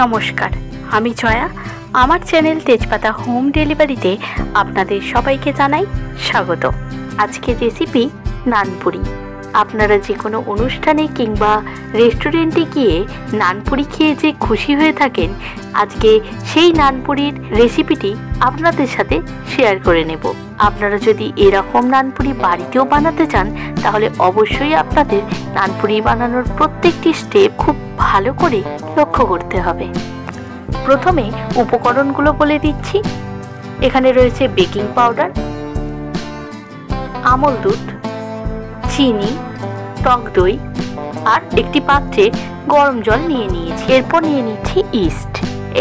নমস্কার, আমি জয়া। আমার চ্যানেল তেজপাতা হোম ডেলিভারিতে আপনাদের সবাইকে জানাই স্বাগত। আজকের রেসিপি নানপুরি। আপনারা যে কোনো অনুষ্ঠানে কিংবা রেস্টুরেন্টে গিয়ে নানপুরি খেয়ে যে খুশি হয়ে থাকেন, আজকে সেই নানপুরির রেসিপিটি আপনাদের সাথে শেয়ার করে নেব। আপনারা যদি এরকম নানপুরি বাড়িতেও বানাতে চান, তাহলে অবশ্যই আপনাদের নানপুরি বানানোর প্রত্যেকটি স্টেপ খুব ভালো করে লক্ষ্য করতে হবে। প্রথমে উপকরণগুলো বলে দিচ্ছি। এখানে রয়েছে বেকিং পাউডার, আমল দুধ, চিনি, টক দই আর একটি পাত্রে গরম জল নিয়ে নিয়েছি। এরপর নিয়ে নিচ্ছি ইস্ট।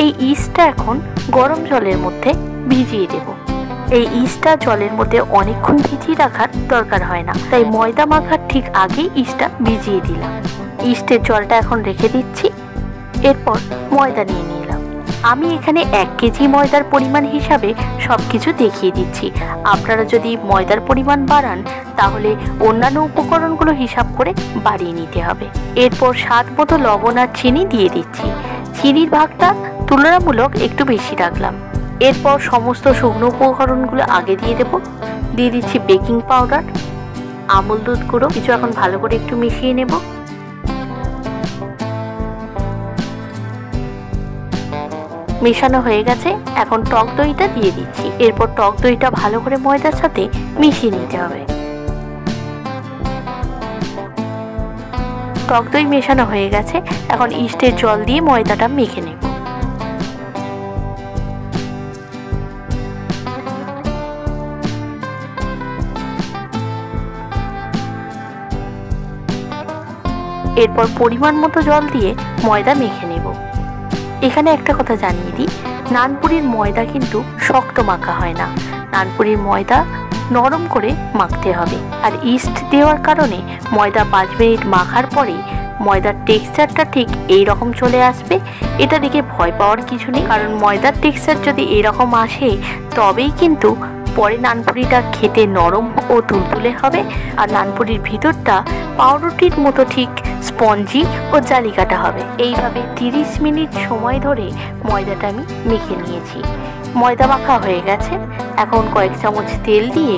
এই ইস্টটা এখন গরম জলের মধ্যে ভিজিয়ে দেব। এই ইস্টটা জলের মধ্যে অনেকক্ষণ ভিজিয়ে রাখার দরকার হয় না, তাই ময়দা মাখার ঠিক আগেই ইস্টটা ভিজিয়ে দিলাম। ইস্টের জলটা এখন রেখে দিচ্ছি। এরপর ময়দা নিয়ে নিলাম। আমি এখানে 1 কেজি ময়দার পরিমাণ হিসাবে সব কিছু দেখিয়ে দিচ্ছি। আপনারা যদি ময়দার পরিমাণ বাড়ান, তাহলে অন্যান্য উপকরণগুলো হিসাব করে বাড়িয়ে নিতে হবে। এরপর স্বাদ মতো লবণ আর চিনি দিয়ে দিচ্ছি। চিনির ভাগটা তুলনামূলক একটু বেশি রাখলাম। এরপর সমস্ত শুকনো উপকরণগুলো আগে দিয়ে দেব। দিয়ে দিচ্ছি বেকিং পাউডার, আমল দুধ গুঁড়ো, কিছু এখন ভালো করে একটু মিশিয়ে নেব। মেশানো হয়ে গেছে, এখন টক দইটা দিয়ে দিচ্ছি। এরপর টক দইটা ভালো করে ময়দার সাথে মিশিয়ে নিতে হবে। টক দই মেশানো হয়ে গেছে, এখন ইস্টের জল দিয়ে ময়দাটা মেখে নেব। এরপর পরিমাণ মতো জল দিয়ে ময়দা মেখে নেব। এখানে একটা কথা জানিয়ে দিই, নানপুরির ময়দা কিন্তু শক্ত মাখা হয় না। নানপুরির ময়দা নরম করে মাখতে হবে। আর ইস্ট দেওয়ার কারণে ময়দা 5 মিনিট মাখার পরেই ময়দার টেক্সচারটা ঠিক এই রকম চলে আসবে। এটা দেখে ভয় পাওয়ার কিছু নেই, কারণ ময়দার টেক্সচার যদি এরকম আসে, তবেই কিন্তু পরে নানপুরিটা খেতে নরম ও তুলতুলে হবে। আর নানপুরির ভিতরটা পাউরুটির মতো ঠিক স্পঞ্জি ও জালিকাটা হবে। এইভাবে 30 মিনিট সময় ধরে ময়দাটা আমি মেখে নিয়েছি। ময়দা মাখা হয়ে গেছে, এখন কয়েক চামচ তেল দিয়ে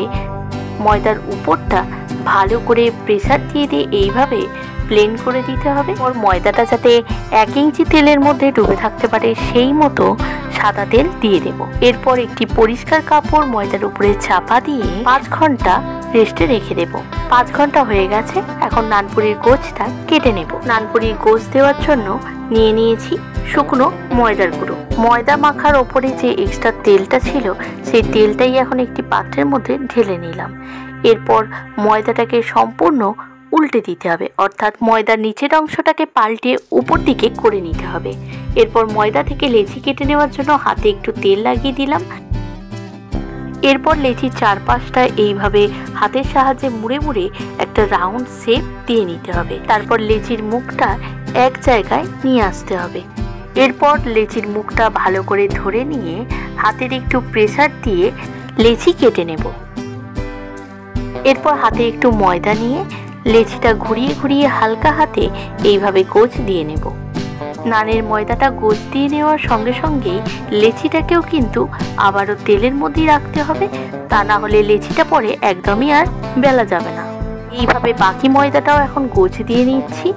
ময়দার উপরটা ভালো করে প্রেসার দিয়ে এইভাবে প্লেন করে দিতে হবে। ওর ময়দাটা যাতে 1 ইঞ্চি তেলের মধ্যে ডুবে থাকতে পারে, সেই মতো সাদা তেল দিয়ে দেব। এরপর একটি পরিষ্কার কাপড় ময়দার উপরে চাপা দিয়ে 5 ঘন্টা রেস্টে রেখে দেব। 5 ঘন্টা হয়ে গেছে, এখন নানপুরির গোছটা কেটে নেব। নানপুরির গোছ দেওয়ার জন্য নিয়ে নিয়েছি শুকনো ময়দার গুঁড়ো। ময়দা মাখার ওপরে যে এক্সট্রা তেলটা ছিল, সেই তেলটাই এখন একটি পাত্রের মধ্যে ঢেলে নিলাম। এরপর ময়দাটাকে সম্পূর্ণ উল্টে দিতে হবে, অর্থাৎ ময়দার নিচের অংশটাকে পাল্টে উপর দিকে করে নিতে হবে। এরপর ময়দা থেকে লেচি কেটে নেওয়ার জন্য হাতে একটু তেল লাগিয়ে দিলাম। এরপর লেচির চারপাশটা এইভাবে হাতের সাহায্যে মুড়ে মুড়ে একটা রাউন্ড শেপ দিয়ে নিতে হবে। তারপর লেচির মুখটা এক জায়গায় নিয়ে আসতে হবে। এরপর লেচির মুখটা ভালো করে ধরে নিয়ে হাতের একটু প্রেসার দিয়ে লেচি কেটে নেব। এরপর হাতে একটু ময়দা নিয়ে লেচিটা ঘুরিয়ে ঘুরিয়ে হালকা হাতে এইভাবে গোছ দিয়ে নেব। নানের ময়দাটা গোছ দিয়ে নেওয়ার সঙ্গে সঙ্গেই লেচিটাকেও কিন্তু আবারও তেলের মধ্যেই রাখতে হবে, তা না হলে লেচিটা পরে একদমই আর বেলা যাবে না। এইভাবে বাকি ময়দাটাও এখন গোছ দিয়ে নিচ্ছি।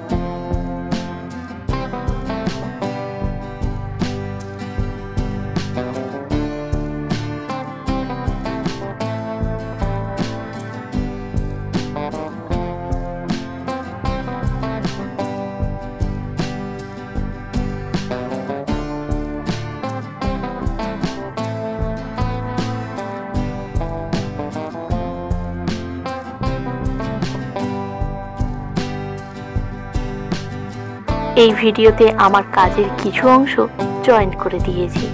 এই ভিডিওতে আমার কাজের কিছু অংশ জয়েন্ট করে দিয়েছি।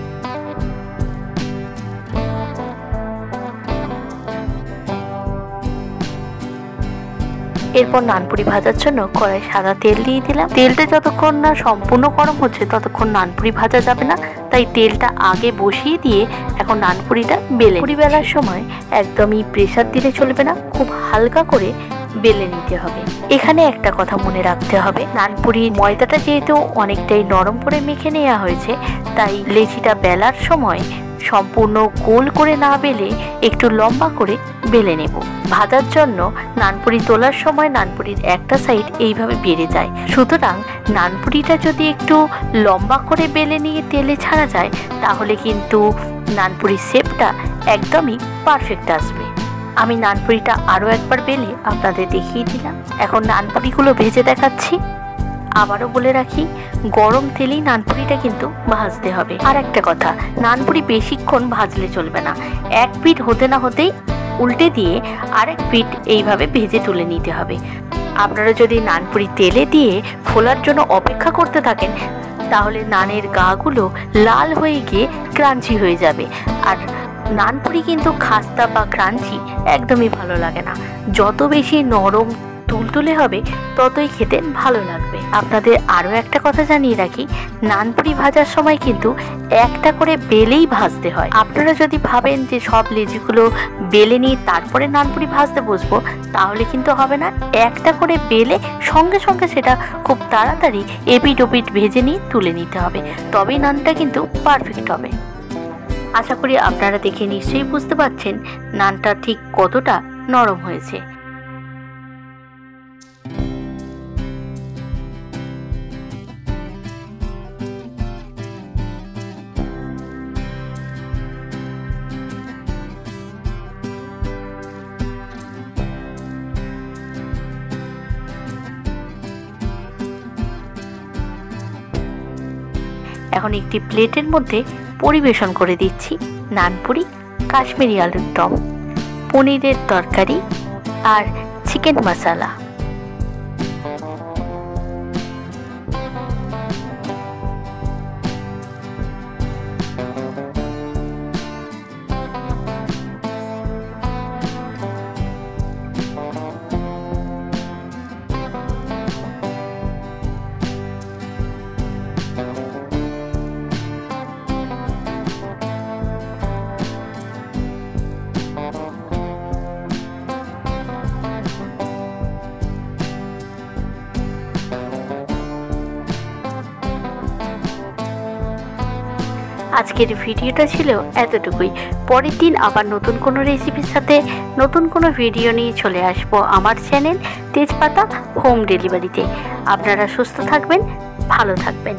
এরপর নানপুরি ভাজার জন্য কড়াই সাদা তেল দিয়ে দিলাম। তেলটা যতক্ষণ না সম্পূর্ণ গরম হচ্ছে, ততক্ষণ নানপুরি ভাজা যাবে না, তাই তেলটা আগে বসিয়ে দিয়ে এখন নানপুরিটা বেলার সময় একদমই প্রেসার দিলে চলবে না, খুব হালকা করে বেলে নিতে হবে। এখানে একটা কথা মনে রাখতে হবে, নানপুরির ময়দাটা যেহেতু অনেকটাই নরম করে মেখে নেওয়া হয়েছে, তাই লেচিটা বেলার সময় সম্পূর্ণ গোল করে না বেলে একটু লম্বা করে বেলে নেব। ভাজার জন্য নানপুরি তোলার সময় নানপুরির একটা সাইড এইভাবে বেড়ে যায়, সুতরাং নানপুরিটা যদি একটু লম্বা করে বেলে নিয়ে তেলে ছাড়া যায় তাহলে কিন্তু নানপুরির শেপটা একদমই পারফেক্ট আসবে। আমি নানপুরিটা আরও একবার বেলে আপনাদের দেখিয়ে দিলাম। এখন নানপুরিগুলো ভেজে দেখাচ্ছি। আবারও বলে রাখি, গরম তেলেই নানপুরিটা কিন্তু ভাজতে হবে। আর একটা কথা, নানপুরি বেশিক্ষণ ভাজলে চলবে না, এক পিঠ হতে না হতেই উল্টে দিয়ে আরেক পিঠ এইভাবে ভেজে তুলে নিতে হবে। আপনারা যদি নানপুরি তেলে দিয়ে ফোলার জন্য অপেক্ষা করতে থাকেন তাহলে নানের গাগুলো লাল হয়ে গিয়ে ক্রাঞ্চি হয়ে যাবে। আর নানপুরি কিন্তু খাস্তা বা ক্রাঞ্চি একদমই ভালো লাগে না, যত বেশি নরম তুলতুলে হবে ততই খেতে ভালো লাগবে। আপনাদের আরও একটা কথা জানিয়ে রাখি, নানপুরি ভাজার সময় কিন্তু একটা করে বেলেই ভাজতে হয়। আপনারা যদি ভাবেন যে সব লেচিগুলো বেলে নিয়ে তারপরে নানপুরি ভাজতে বসবো তাহলে কিন্তু হবে না। একটা করে বেলে সঙ্গে সঙ্গে সেটা খুব তাড়াতাড়ি এপিট ওপিট ভেজে নিয়ে তুলে নিতে হবে, তবেই নানটা কিন্তু পারফেক্ট হবে। আশা করি আপনারা দেখে নিশ্চয়ই বুঝতে পারছেন নানটা ঠিক কতটা নরম হয়েছে। এখন একটি প্লেটের মধ্যে পরিবেশন করে দিচ্ছি নানপুরি, কাশ্মীরি আলুর দম, পনিরের তরকারি আর চিকেন মশলা। আজকের ভিডিওটা ছিল এতটুকুই। পরের দিন আবার নতুন কোনো রেসিপির সাথে নতুন কোনো ভিডিও নিয়ে চলে আসবো আমার চ্যানেল তেজপাতা হোম ডেলিভারিতে। আপনারা সুস্থ থাকবেন, ভালো থাকবেন।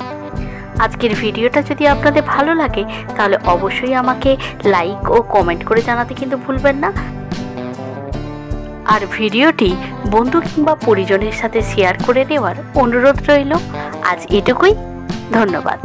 আজকের ভিডিওটা যদি আপনাদের ভালো লাগে তাহলে অবশ্যই আমাকে লাইক ও কমেন্ট করে জানাতে কিন্তু ভুলবেন না। আর ভিডিওটি বন্ধু কিংবা পরিজনের সাথে শেয়ার করে দেওয়ার অনুরোধ রইল। আজ এটুকুই, ধন্যবাদ।